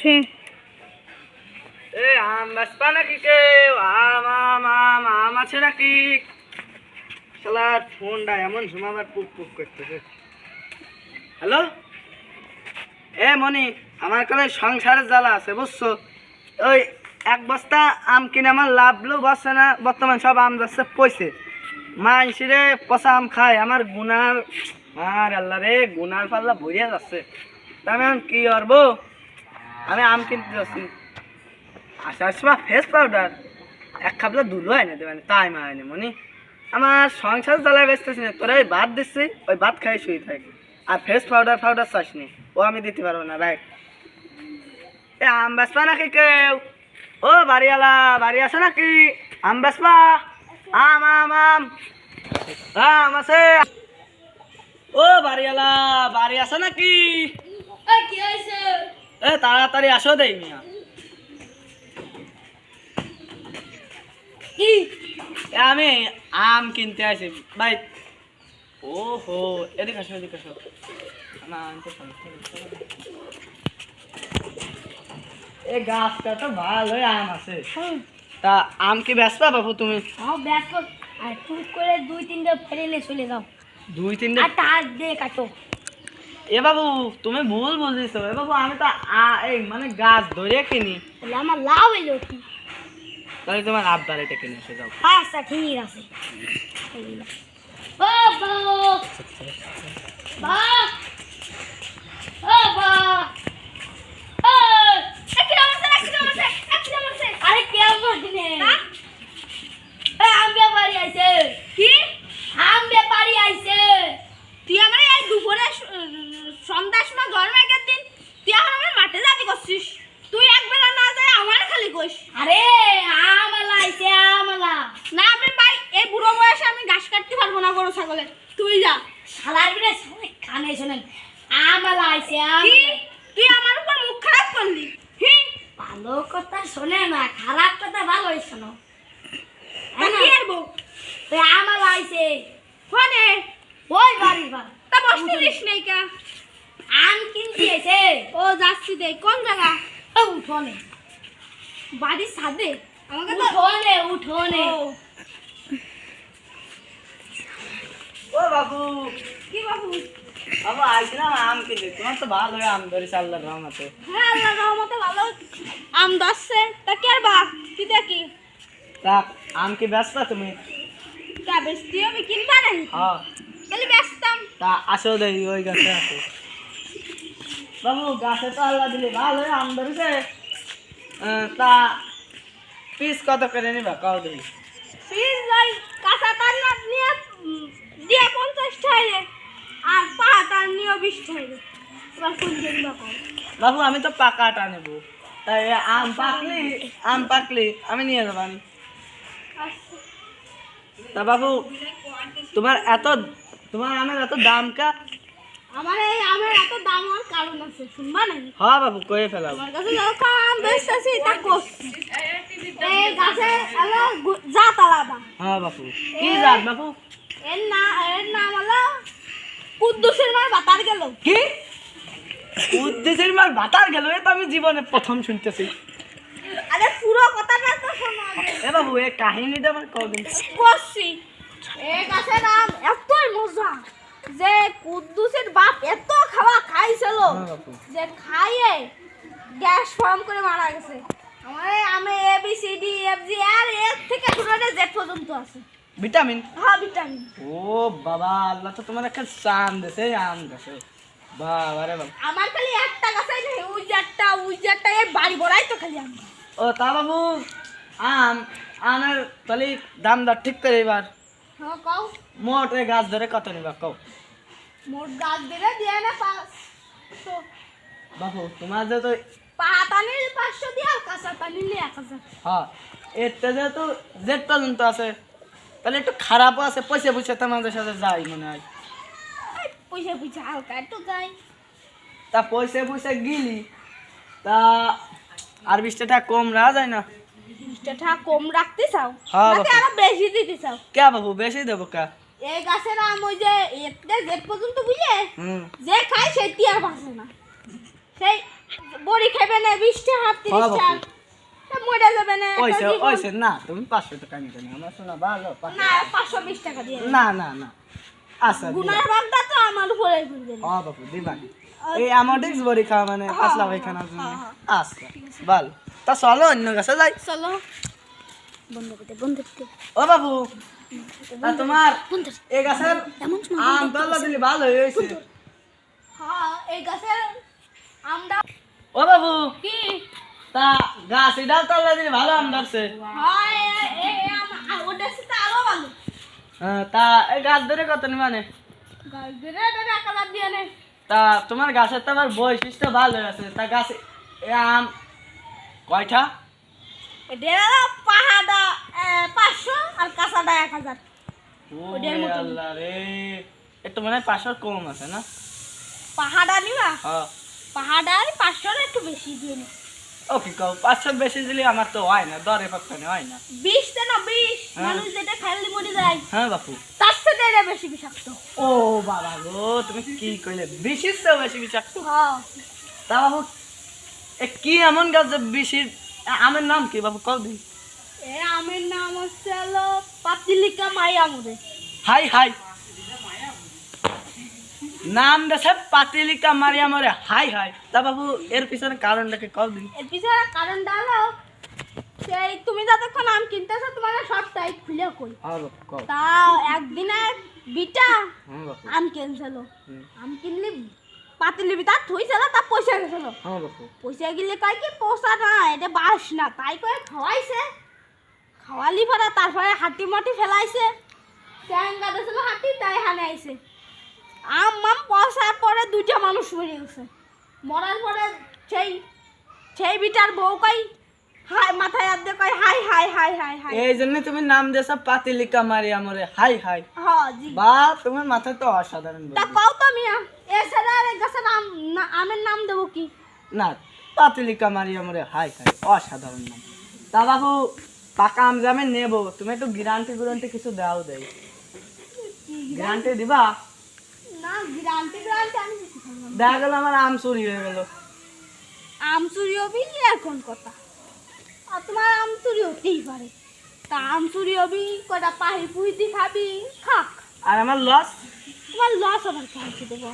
আছে এই আম বেচবা নাকি কেউ? আম আম আম আম আছে নাকি? শালার ফোনটা এমন ঝুমাবার পুক পুক করতেছে। হ্যালো, এ মনি, আমার কাছে সংসারের জ্বালা আছে বুঝছো। ওই এক বস্তা আম কিনে আমার লাভলেও বসছে না, বর্তমান সব আম যাচ্ছে পয়সে। মা ইসিরে পচা আম খায়, আমার গুনার আর আল্লাহ রে গুনার পাল্লা ভরিয়া যাচ্ছে। তা আমি এখন কি করবো? আমি আম কিনতে যাচ্ছি, আসার সময় ফেস পাউডার এক খাপলা দুধও এনে দেবেন, তাই মা এনে মনি আমার সংসার জ্বালায় বেচতেছি না, তোরা ওই ভাত দিচ্ছি, ওই ভাত খাই শুয়ে থাকি। আর ফেস পাউডার ফাউডার চাসনি, ও আমি দিতে পারবো না রাইট। এ আম বেচবা নাকি কেউ? ও বাড়িওয়ালা, বাড়ি আছে নাকি? আম বেচবা? আম আম আম আম আছে। ও বাড়িওয়ালা, বাড়ি আছে নাকি? এ তাড়াতাড়ি আসো দেই মিয়া। আমি আম কিনতে আসি ভাই। ও হো, এদিকে আসো এদিকে আসো। না আনতে এই গাছটা তো ভালোই আম আছে। তা আম কি বেচবা বাবু তুমি? করে 2-3টা ফেলে চলে যাও, দুই তিনটে? আর তার দিয়ে কাটো। এ বাবু তুমি ভুল বুঝিস। এ বাবু আমি তো এই মানে গাছ ধরে কিনি। তাহলে আমার লাভ হইলো কি? তাহলে তোমার আবদার এটা কিনে এসে যাও। আচ্ছা ঠিক আছে। ও বা ও বা ও একই নামছে আরে কেমন নে এ আম ব্যাপারী আইছে। কি আম ব্যাপারী আইছে? তুই আমার এই দুপুরে সন্ধ্যার সময় ঘর মাইকের দিন তুই এখন আমার মাঠে যাবি করছিস? তুই একবেলা না যায় আমার খালি কইস। আরে আমলা আইছে আমলা। না আমি ভাই এই বুড়ো বয়সে আমি ঘাস কাটতে পারবো না গরু ছাগলের। তুই যা শালার বিরে সবাই কানে শুনেন। আমলা আইছে কি? তুই আমার উপর মুখ খারাপ করলি। ভালো কথা শোনে না, খারাপ কথা ভালোই শোনো। কি করবো? তুই আমলা আইছে ফোনে ওই বাড়ি বা তা বসতিস নাই কা? আম কিনতে এসে ও যাচ্ছি দে। কোন জায়গা? ও উঠোনে, বাড়ির ছাদে। আমাকে তো উঠোনে উঠোনে। ও বাবু। কি বাবু? বাবু আইছিলাম আম কিনতে, তোমার তো ভালোই আম ধরেছে আল্লাহর রহমতে। হ্যাঁ আল্লাহর রহমতে ভালো আম ধরছে। তা কে আর বা কি দেখি? তা আম কি বেচবা তুমি? তা বেশি আমি কিনবা নাই? হ্যাঁ। তাহলে বেচতাম। তা আসো দেই ওই গাছে আছে। বাবু গাছে তো আল্লাহ দিলে ভালোই আম ধরেছে। তা পিস কত করে নিবা কাও দেই? পিস ভাই কাঁচা তার না নিয়ে দিয়ে 50 টাকা আর পাকা তার নিয়ে 20 টাকা। এবার কোন দিন বা বাবু আমি তো পাকাটা নেব, তাই আম পাকলি আমি নিয়ে যাবো আমি। তা বাবু তোমার আমের এত দাম কা? আমার এই আমের এত দাম হওয়ার কারণ আছে, শুনবা নাকি? হ্যাঁ বাবু কয়ে ফেলাও। আমার কাছে যখন আম বেচতেছি তা করছি এই গাছে হলো জাত আলাদা। হ্যাঁ বাবু। কি জাত বাবু? এর নাম হলো কুদ্দুসের মার বাতার গেল। কি উদ্দেশ্যের মার বাতার গেল? এ তো আমি জীবনে প্রথম শুনতেছি। আরে পুরো কথাটা তো শোনো আগে। এ বাবু এই কাহিনীটা আমার কদিন করছি। এই গাছের আম এতই মজা যে কুদ্দুসের বাপ এত খাওয়া খাইছিল যে খাইয়ে গ্যাস ফর্ম করে মারা গেছে। আমার এই আমে ABCDEFG আর এর থেকে শুরু করে Z পর্যন্ত আছে ভিটামিন। হ্যাঁ ভিটামিন। ও বাবা, আল্লাহ তো তোমার একটা চান দিয়েছে আম গাছে। বাবা রে বাবা। আমার খালি একটা গাছই নেই, উইজারটা এই বাড়ি ভরাই তো খালি আম। ও তা বাবু আমের তাহলে দাম দর ঠিক করে এবার হ্যাঁ কও। মোট এই গাছ ধরে কত নিবা কও? মোট গাছ দিলে দিয়ে না 500। বাবু তোমার যেহেতু পাতা নিলে 500 দিয়ে আর কাঁচাটা নিলে 1000। হ্যাঁ এরটা যেহেতু জেড পর্যন্ত আছে, তাহলে একটু খারাপও আছে। পয়সা তোমাদের সাথে যাই মনে হয়। পয়সা হালকা একটু যাই। তা পয়সা গিলি তা আর 20 টাকা কম রাখা যায় না? 20 টাকা কম রাখতে চাও? হ্যাঁ নাকি আরো বেশি দিতে চাও? কে বাবু বেশি দেবো কা? এই গাছের আম ওই যে এতে জেট পর্যন্ত বুঝে হুম। যে খায় সেটি আর বাঁচে না, সেই বড়ি খাবে না 20 টাকা 30 টাকা তা মরে যাবে না ওইসে ওইসে না তুমি 500 টাকা নিতে না আমার শোনা ভালো না 520 টাকা দিয়ে না না না আচ্ছা গুনার ভাগটা তো আমার উপরে ঘুরবে হ্যাঁ বাপু দিবানি এই আমাদের বড়ি খাওয়া মানে পাতলা পায়খানার জন্য আচ্ছা ভালো তা চলো অন্য কাছে যাই চলো বন্ধ করতে ও বাবু তা তোমার বন্ধ এই গাছের এমন আম তলা দিলে ভালো হয়েছে হ্যাঁ এই গাছের আমটা ও বাবু কি তা গাছ ডাল তলা দিলে ভালো আম ধরছে হ্যাঁ এই আম ওটা সেটা আরো ভালো তা এই গাছ ধরে কত মানে গাছ ধরে এটা টাকা দিয়ে নে তা তোমার গাছের তো আবার বৈশিষ্ট্য ভালো আছে তা গাছে এ আম কয়টা এটা পাহাড়া 500 আর কাঁচাটা 1000 ওদের মতো আল্লাহ রে একটু মনে হয় 500 কম আছে না পাহাড়া নিবা হ্যাঁ পাহাড়া 500 একটু বেশি দিয়ে নে ও কি কও 500 বেশি দিলে আমার তো হয় না দরে পাক্কানে হয় না 20 তে না 20 মানুষ যেটা খাইলে মরে যায় হ্যাঁ বাপু তার সাথে এটা বেশি বিষাক্ত ও বাবা গো তুমি কি কইলে বিশির চেয়েও বেশি বিষাক্ত হ্যাঁ তা বাবু এ কি এমন গাছ যে বিশির আমের নাম কি বাবু কও দিন এর আমের নাম হচ্ছে হলো পাতিলিকা মাইয়া মুরে হাই হাই নাম দেশে পাতিলিকা মারিয়া মরে হাই হাই তা বাবু এর পিছনে কারণটাকে কও দিন এর পিছনে কারণটা হলো সেই তুমি যতক্ষণ আম কিনতেছো তোমার সবটাই খুলে কই হ্যাঁ বাপু কও তা একদিনে বিটা হ্যাঁ বাপু আম কিনছিল আম কিনলি পাতিলি বিটা থইছিল তা পয়সা গেছিল হ্যাঁ বাপু পয়সা গেলে কয় কি পয়সা না এটা বাস না তাই করে খাওয়াইছে খাওয়ালি পরে তারপরে হাঁটি মাটি ফেলাইছে ট্যাঙ্গা দিয়েছিল হাঁটি তাই হানে আইছে আম মাম পয়সার পরে দুইটা মানুষ মরে গেছে মরার পরে সেই সেই বিটার বউ কই হাই মাথায় হাত দিয়ে কই high high high high high এই জন্য তুমি নাম দেশে পাতিলিকা মারিয়া মরে হাই হাই হ্যাঁ জি বা তোমার মাথায় তো অসাধারণ তা বুদ্ধি। কও তো মিয়া এছাড়া আর এক গাছের আমের নাম দেবো কি না পাতিলিকা মারিয়া মরে হাই হাই অসাধারণ নাম তা বাবু পাকা আম যে আমি নেবো তুমি একটু গ্যারান্টি কিছু দাও দেই গ্যারান্টি দিবা না গ্রান্টি গ্রান্টি আমি কিছু খাবো না। দেখা গেল আমার আম চুরি হয়ে গেল আম চুরি হবি এখন কথা আর তোমার আম চুরি হতেই পারে তা আম চুরি হবি কটা পাহি পুহি খাবি খাক আর আমার লস তোমার লস আবার খাইতে দেবো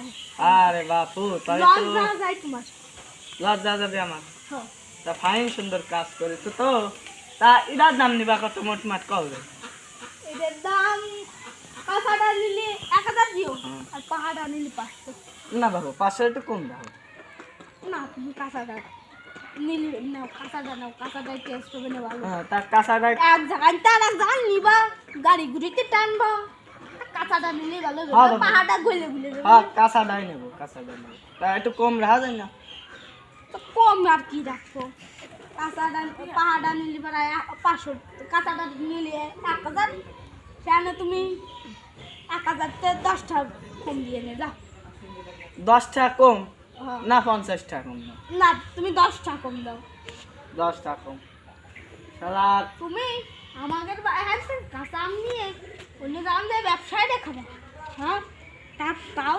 আরে বাপু তাহলে লস তো যাওয়া যায় তোমার লস যা যাবে আমার হ্যাঁ তা ফাইন সুন্দর কাজ করেছো তো তা এটার দাম নিবা কত মোটমাট কবে এদের দাম কাঁচাটা নিলে 1000 দিও হুম। আর পাহাড়া নিলে 500 না বাবু 500 একটু কম দাও না তুমি কাঁচাটা নিলে নাও কাঁচাটা টেস্ট হবে না ভালো হ্যাঁ তা কাঁচাটা এক জায়গায় তার এক জায়গায় নিবা গাড়ি ঘুরিতে টানবা কাঁচাটা নিলে ভালো হবে হ্যাঁ বাবা। পাহাড়টা গলে গলে যাবে হ্যাঁ কাঁচাটাই নেবো কাঁচাটাই নেবো তা একটু কম রাখা যায় না তো কম আর কি রাখবো কাঁচাটা পাহাড়টা নিলে প্রায় 500 কাঁচাটা নিলে 1000 সেখানে তুমি 1000 তে 10 টাকা কম দিয়ে নে যাও 10 টাকা কম হ্যাঁ। না 50 টাকা কম না না তুমি 10 টাকা কম দাও 10 টাকা কম শালা তুমি আমাদের হ্যাঁ কাঁচা আম নিয়ে অন্য দাম দিয়ে ব্যবসায় দেখাবে হ্যাঁ তাও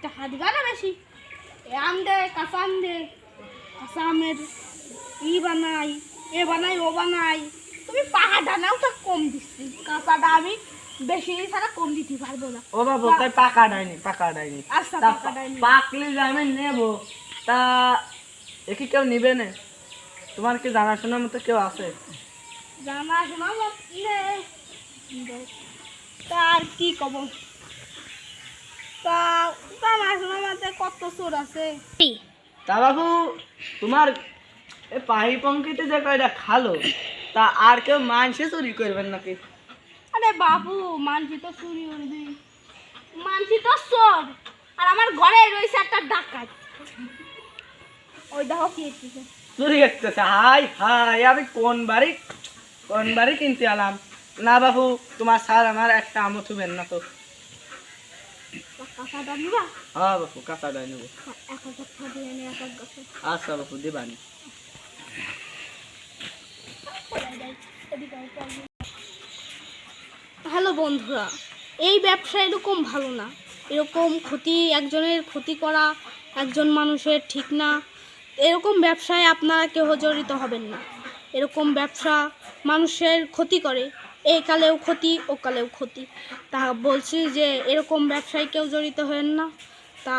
টাকা দিবা না বেশি এ আম দে কাঁচা আম দে কাঁচা আমের বানাই এ বানাই ও বানাই তুমি পাহাড়টা নাও তো কম দিচ্ছি কাঁচাটা আমি বেশি ছাড়া কম দিতে পারবো না ও বাবু তাই পাকা ডাইনি আচ্ছা তা পাকাটা নিয়ে পাকলে যে আমি নেবো তা কি কেউ নিবে না তোমার কি জানাশোনার মতো কেউ আছে জানা শোনা মতলে তার কি কব তা জানা শোনা মতে কত চোর আছে তা বাবু তোমার এই পাহি পঙ্কিতে যে কয়টা খালো তা আর কেউ মানসে চুরি করবেন নাকি আরে বাবু মানছি তো চুরি করবি মানছি তো চোর আর আমার ঘরে রয়েছে একটা ডাকাত ওই দেখো কি এসেছে চুরি করতেছে হাই হাই আমি কোন বাড়ি কিনতে আলাম না বাবু তোমার স্যার আমার একটা আমও থুবেন না তো কাঁচাটা নিবা হ্যাঁ বাবু কাঁচাটাই নেবো 1000 টাকা দিয়ে নে 1000 গাছে আচ্ছা বাবু দিবানি হ্যালো বন্ধুরা এই ব্যবসা এরকম ভালো না এরকম একজনের ক্ষতি করা একজন মানুষের ঠিক না এরকম ব্যবসায় আপনারা কেউ জড়িত হবেন না। এরকম ব্যবসা মানুষের ক্ষতি করে, এই কালেও ক্ষতি ও কালেও ক্ষতি। তা বলছি যে এরকম ব্যবসায় কেউ জড়িত হবেন না। তা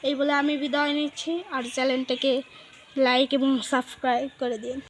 এই বলে আমি বিদায় নিচ্ছি, আর চ্যানেলটাকে লাইক এবং সাবস্ক্রাইব করে দিন।